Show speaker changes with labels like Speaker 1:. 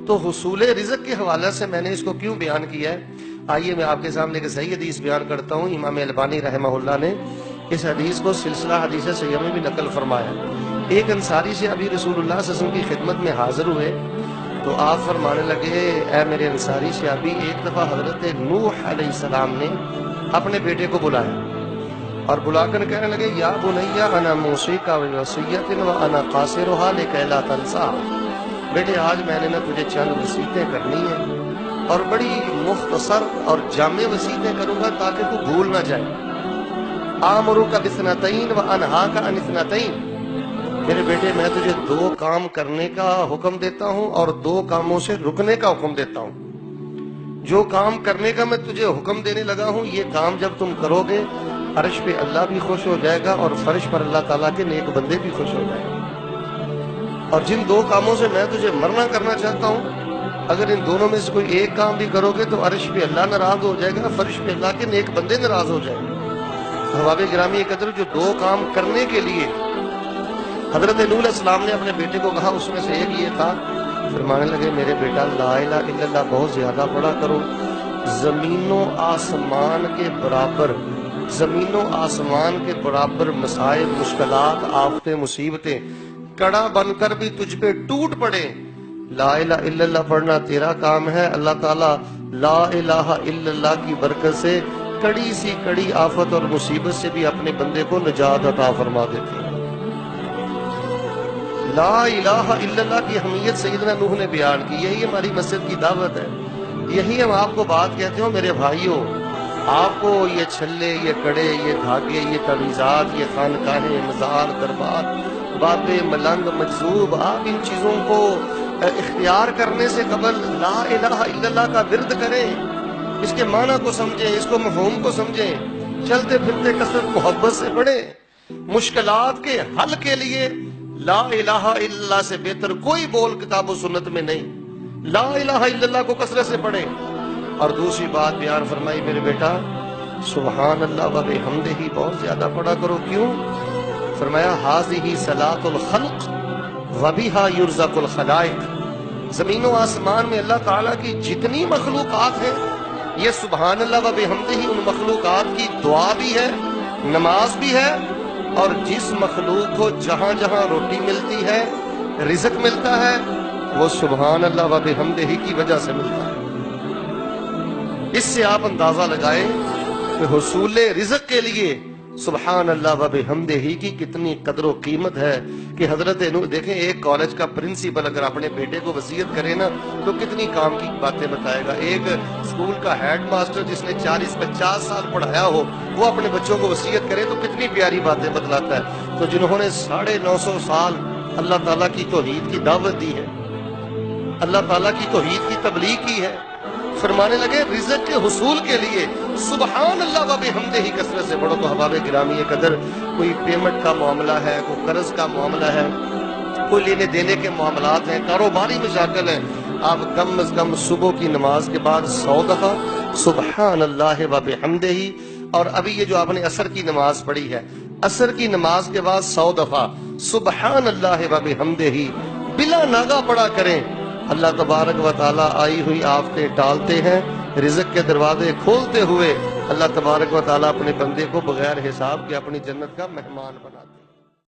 Speaker 1: تو حصول رزق کے حوالے سے میں نے اس کو کیوں بیان کیا ہے؟ آئیے میں آپ کے سامنے ایک صحیح حدیث بیان کرتا ہوں۔ امام البانی رحمہ اللہ نے اس حدیث کو سلسلہ حدیث صحیحہ میں بھی نقل فرمایا۔ ایک انصاری سے ابھی رسول اللہ صلی اللہ علیہ وسلم کی خدمت میں حاضر ہوئے تو آپ فرمانے لگے، اے میرے انصاری سے ابھی ایک دفعہ حضرت نوح علیہ السلام نے اپنے بیٹے کو بلایا اور بلا کر کہنے لگے، یا بنیا انا موصیک بوصیۃ وانا قاصرها لکی لا تنسا، بیٹے آج میں نے تجھے چند وصیتیں کرنی ہیں اور بڑی مختصر اور جامع وصیتیں کروں گا تاکہ تو بھول نہ جائے۔ آمرک باثنتین وانہاک عن اثنتین، میرے بیٹے میں تجھے 2 کام کرنے کا حکم دیتا ہوں اور 2 کاموں سے رکنے کا حکم دیتا ہوں۔ جو کام کرنے کا میں تجھے حکم دینے لگا ہوں، یہ کام جب تم کرو گے عرش پہ اللہ بھی خوش ہو جائے گا اور فرش پر اللہ تعالیٰ کے نیک بندے بھی خوش ہو جائیں گے۔ اور جن 2 کاموں سے میں تجھے منع کرنا چاہتا ہوں، اگر ان دونوں میں سے کوئی ایک کام بھی کرو گے تو عرش پہ اللہ ناراض ہو جائے گا، فرش پہ اللہ کے نیک بندے ناراض ہو جائیں گے۔ احباب گرامی قدر، جو 2 کام کرنے کے لیے حضرت نوح علیہ السلام نے اپنے بیٹے کو کہا، اس میں سے ایک یہ تھا، فرمانے لگے میرے بیٹا لا الہ الا اللہ بہت زیادہ پڑھا کرو، زمین و آسمان کے برابر، زمین و آسمان کے برابر مسائب، مشکلات، آفتیں، مصیبتیں کڑا بن کر بھی تجھ پہ ٹوٹ پڑے، لا الہ الا اللہ پڑھنا تیرا کام ہے۔ اللہ تعالیٰ لا الہ الا اللہ کی برکت سے کڑی سی کڑی آفت اور مصیبت سے بھی اپنے بندے کو نجات عطا فرما دیتے ہیں۔ لا الہ الا اللہ کی اہمیت سیدنا نوح نے بیان کی، یہی ہماری مسجد کی دعوت ہے، یہی ہم آپ کو بات کہتے ہیں۔ میرے بھائیوں، آپ کو یہ چھلے، یہ کڑے، یہ دھاگے، یہ تعویذات، یہ خانقاہیں، مزار، دربار، بابے، ملنگ، مجذوب، آپ ان چیزوں کو اختیار کرنے سے قبل لا الہ الا اللہ کا ورد کریں، اس کے معنی کو سمجھیں، اس کو مفہوم کو سمجھیں، چلتے پھرتے کثرت محبت سے پڑھیں۔ مشکلات کے حل کے لیے لا الہ الا اللہ سے بہتر کوئی بول کتاب و سنت میں نہیں۔ لا الہ الا اللہ کو کثرت سے پڑھیں۔ اور دوسری بات بیان فرمائی، میرے بیٹا سبحان اللہ و بحمدہ بہت زیادہ پڑھا کرو۔ کیوں؟ فرمایا ھذہ صلاۃ الخلق وبہا یرزق الخلائق، زمین و آسمان میں اللہ تعالیٰ کی جتنی مخلوقات ہیں، یہ سبحان اللہ و بحمدہ ان مخلوقات کی دعا بھی ہے، نماز بھی ہے، اور جس مخلوق کو جہاں جہاں روٹی ملتی ہے، رزق ملتا ہے، وہ سبحان اللہ و بحمدہ کی وجہ سے ملتا ہے۔ اس سے آپ اندازہ لگائیں کہ حصول رزق کے لیے سبحان اللہ و بحمدہ کی کتنی قدر و قیمت ہے کہ حضرت نوح، دیکھیں ایک کالج کا پرنسپل اگر اپنے بیٹے کو وصیت کرے نا تو کتنی کام کی باتیں بتائے گا۔ ایک اسکول کا ہیڈ ماسٹر جس نے 40-50 سال پڑھایا ہو، وہ اپنے بچوں کو وصیت کرے تو کتنی پیاری باتیں بتلاتا ہے۔ تو جنہوں نے 950 سال اللہ تعالیٰ کی توحید کی دعوت دی ہے، اللہ تعالیٰ کی توحید کی تبلیغ کی ہے، فرمانے لگے رزق کے حصول کے لیے سبحان اللہ و بحمدہ کثرت سے پڑھو۔ تو احباب گرامی قدر، کوئی پیمنٹ کا معاملہ ہے، کوئی قرض کا معاملہ ہے، کوئی لینے دینے کے معاملات ہیں، کاروباری مشاغل ہیں، آپ کم از کم صبح کی نماز کے بعد 100 دفعہ سبحان اللہ و بحمدہ، اور ابھی یہ جو آپ نے عصر کی نماز پڑھی ہے، عصر کی نماز کے بعد 100 دفعہ سبحان اللہ و بحمدہ بلا ناغہ پڑھا کریں۔ اللہ تبارک و تعالیٰ آئی ہوئی آفتیں ٹالتے ہیں، رزق کے دروازے کھولتے ہوئے اللہ تبارک و تعالیٰ اپنے بندے کو بغیر حساب کے اپنی جنت کا مہمان بنا